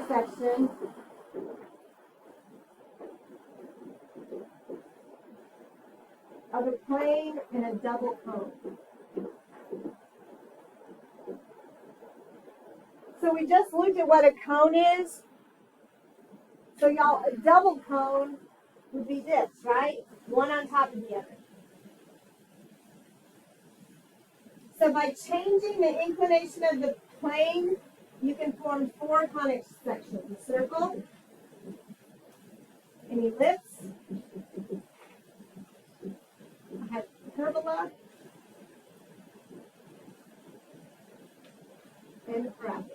intersection of a plane and a double cone. So we just looked at what a cone is. So y'all, a double cone would be this, right? One on top of the other. So by changing the inclination of the plane, you can form 4 conic sections: a circle, an ellipse, a hyperbola, and a parabola.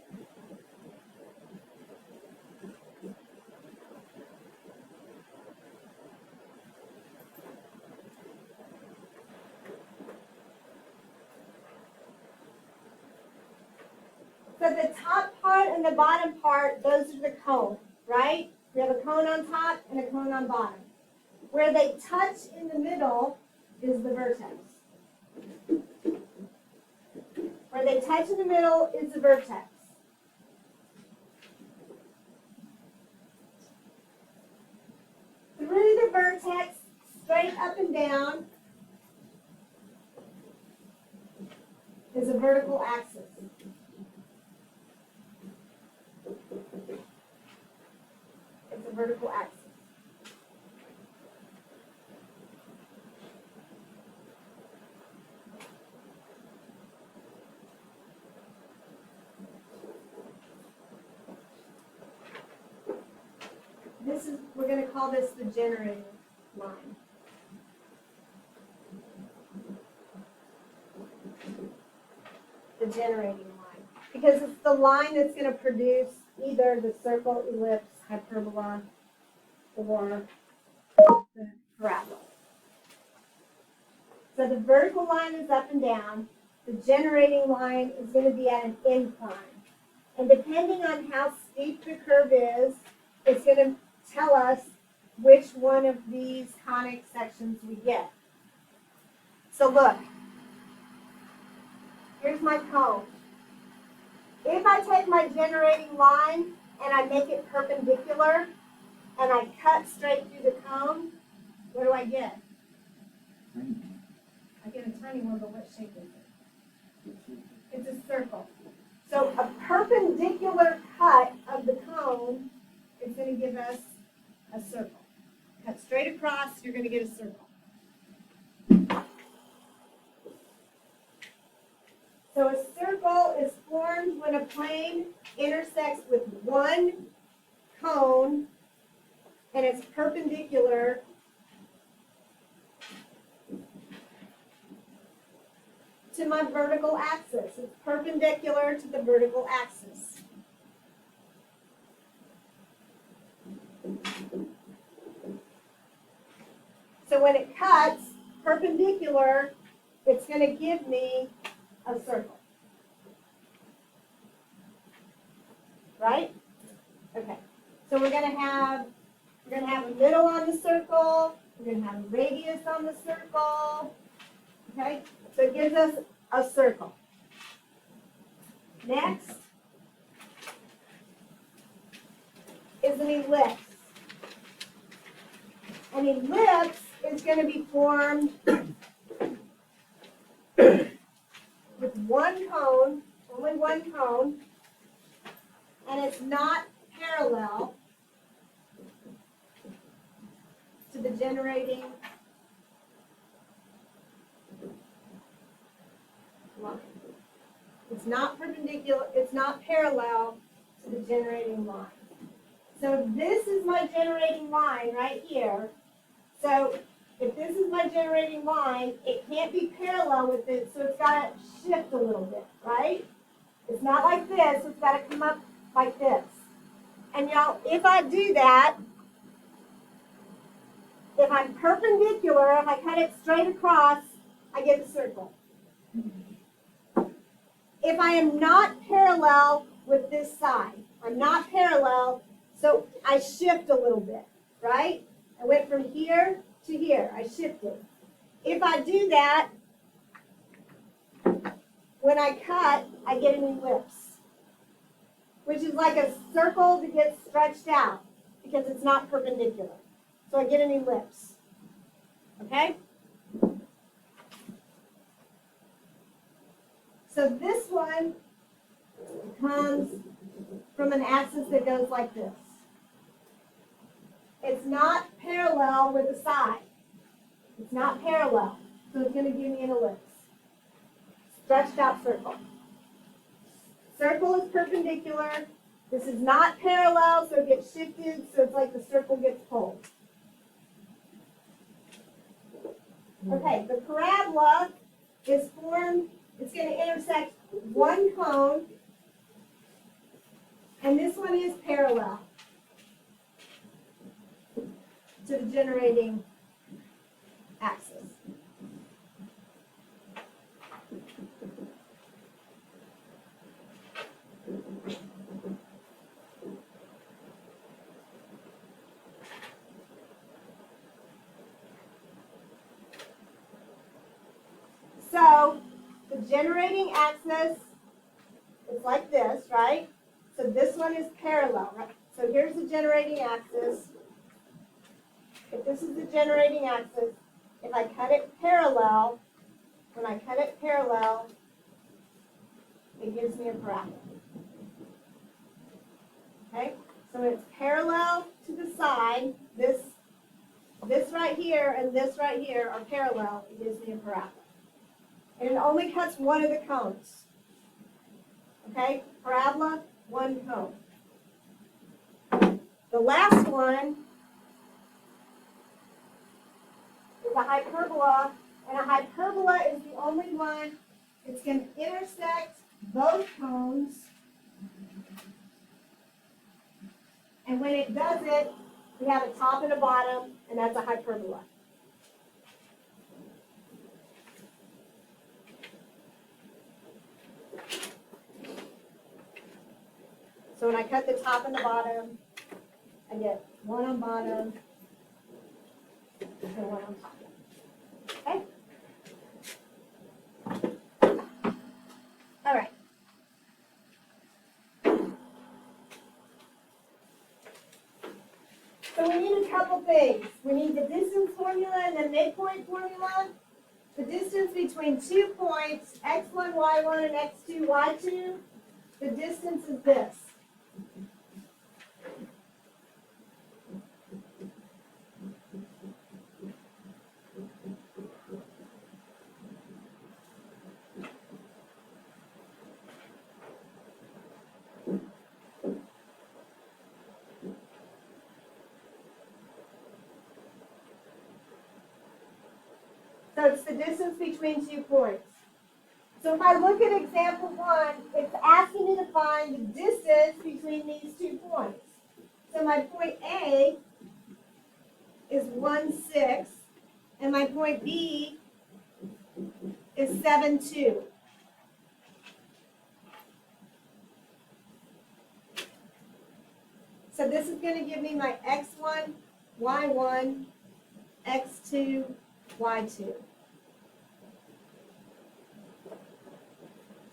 So the top part and the bottom part, those are the cone, right? We have a cone on top and a cone on bottom. Where they touch in the middle is the vertex. Where they touch in the middle is the vertex. Through the vertex, straight up and down, is a vertical axis. It's a vertical axis. We're going to call this the generating line. The generating line. Because it's the line that's going to produce either the circle, ellipse, hyperbola, or the parabola. So the vertical line is up and down. The generating line is going to be at an incline. And depending on how steep the curve is, it's going to tell us which one of these conic sections we get. So look, here's my cone. If I take my generating line and I make it perpendicular and I cut straight through the cone, what do I get? I get a tiny one, but what shape is it? It's a circle. So a perpendicular cut of the cone is going to give us a circle. Cut straight across, you're going to get a circle. So a circle is formed when a plane intersects with one cone and it's perpendicular to my vertical axis. It's perpendicular to the vertical axis. So when it cuts perpendicular, it's going to give me a circle. Right? Okay. So we're going to have a middle on the circle. We're going to have a radius on the circle. Okay? So it gives us a circle. Next is an ellipse. An ellipse is going to be formed with one cone, only one cone, and it's not parallel to the generating line. It's not perpendicular, it's not parallel to the generating line. So this is my generating line right here. So if this is my generating line, it can't be parallel with it, so it's got to shift a little bit, right? It's not like this, it's got to come up like this. And y'all, if I do that, if I'm perpendicular, if I cut it straight across, I get a circle. If I am not parallel with this side, I'm not parallel, so I shift a little bit, right? I went from here to here. I shifted. If I do that, when I cut, I get an ellipse. which is like a circle that gets stretched out because it's not perpendicular. So I get an ellipse. Okay? So this one comes from an axis that goes like this. It's not parallel with the side. It's not parallel. So it's going to give me an ellipse. Stretched out circle. Circle is perpendicular. This is not parallel, so it gets shifted, so it's like the circle gets pulled. Okay, the parabola is formed, it's going to intersect one cone, and this one is parallel to the generating axis. So the generating axis is like this, right? So this one is parallel, right? So here's the generating axis. If this is the generating axis, if I cut it parallel, when I cut it parallel, it gives me a parabola. Okay? So when it's parallel to the side, this right here and this right here are parallel, it gives me a parabola. And it only cuts one of the cones. Okay? Parabola, one cone. The last one is a hyperbola, and a hyperbola is the only one that's going to intersect both cones. And when it does it, we have a top and a bottom, and that's a hyperbola. So when I cut the top and the bottom, I get one on bottom and one on top. Okay? All right. So we need a couple things. We need the distance formula and the midpoint formula. The distance between 2 points, x1, y1, and x2, y2, the distance is this. So it's the distance between 2 points. So if I look at example 1, it's asking me to find the distance between these 2 points. So my point A is 1,6, and my point B is 7,2. So this is going to give me my x1, y1, x2, y2.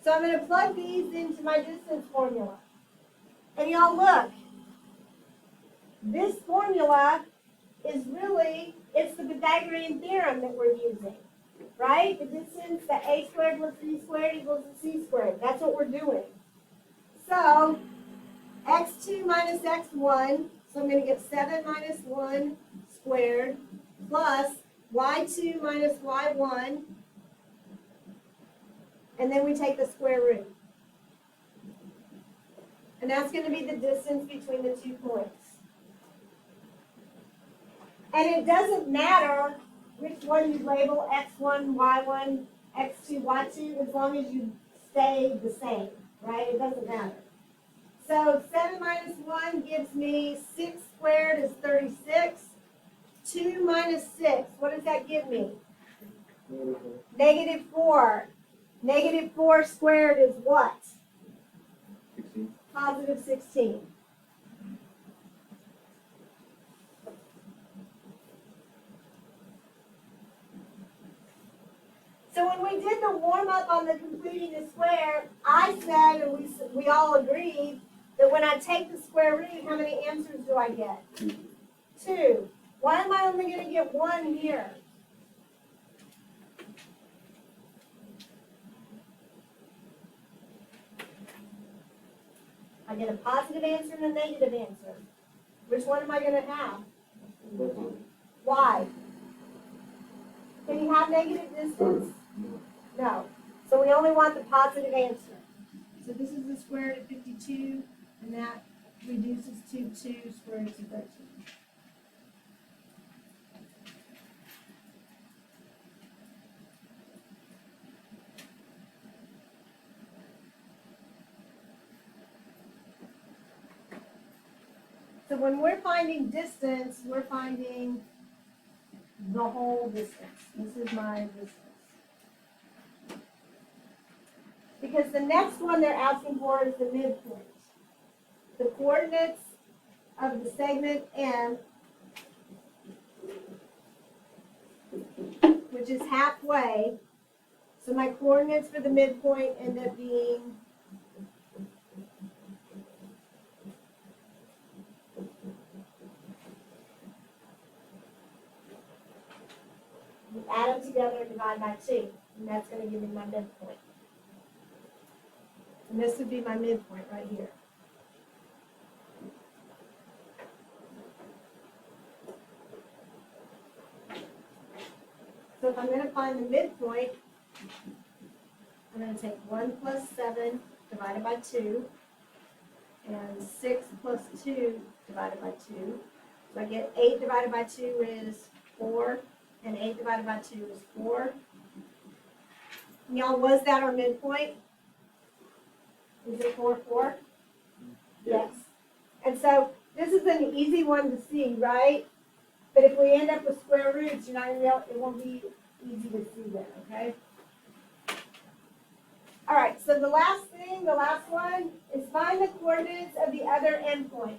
So I'm going to plug these into my distance formula. And y'all look, this formula is really, it's the Pythagorean theorem that we're using, right? The distance, the a squared plus b squared equals c squared. That's what we're doing. So x2 minus x1, so I'm going to get 7 minus 1 squared plus y2 minus y1, and then we take the square root. And that's going to be the distance between the 2 points. And it doesn't matter which one you label x1, y1, x2, y2, as long as you stay the same, right? It doesn't matter. So 7 minus 1 gives me 6 squared is 36. 2 minus 6, what does that give me? Negative 4. Negative 4 squared is what? 16. Positive 16. So when we did the warm-up on the completing the square, I said, and we all agreed, that that when I take the square root, how many answers do I get? 2. Why am I only going to get 1 here? I get a positive answer and a negative answer. Which one am I going to have? Why? Can you have negative distance? No. So we only want the positive answer. So this is the square root of 52, and that reduces to 2 square roots of 13. So when we're finding distance, we're finding the whole distance. This is my distance. Because the next one they're asking for is the midpoint. The coordinates of the segment M, which is halfway. So my coordinates for the midpoint end up being add them together and divide by 2. And that's going to give me my midpoint. And this would be my midpoint right here. So if I'm going to find the midpoint, I'm going to take 1 plus 7 divided by 2, and 6 plus 2 divided by 2. So I get 8 divided by 2 is 4, and 8 divided by 2 is 4. Y'all, was that our midpoint? Is it 4, 4? Yes. And so this is an easy one to see, right? But if we end up with square roots, you're not gonna be able, it won't be easy to see that, okay? All right, so the last one, is find the coordinates of the other endpoint.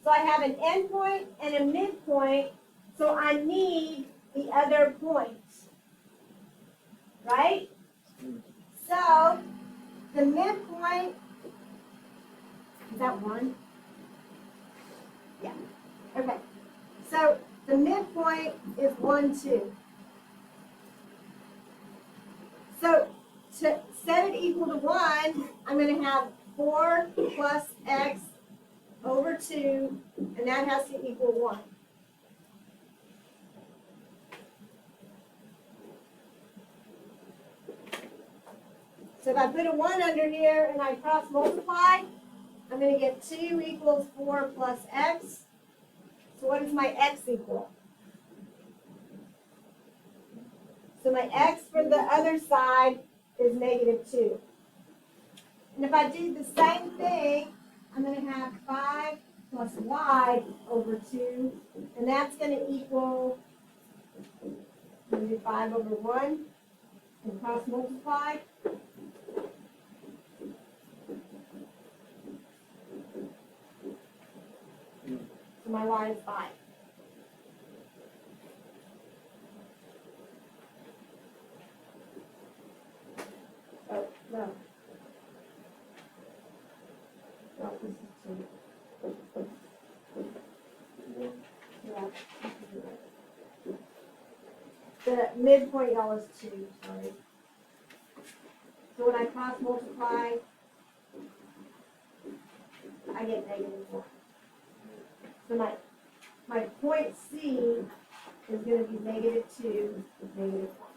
So I have an endpoint and a midpoint, so I need the other points, right? So the midpoint, is that 1? Yeah, okay. So the midpoint is 1, 2. So to set it equal to 1, I'm going to have 4 plus x over 2, and that has to equal 1. So if I put a 1 under here and I cross multiply, I'm going to get 2 equals 4 plus x. So what does my x equal? So my x for the other side is negative 2. And if I do the same thing, I'm going to have 5 plus y over 2. And that's going to equal, I'm going to do 5 over 1 and cross multiply. So my y is 5. Oh, no. No, this is 2. Yeah. The midpoint, y'all, is 2, sorry. So when I cross multiply, I get negative 1. So my point C is going to be negative 2, negative 1.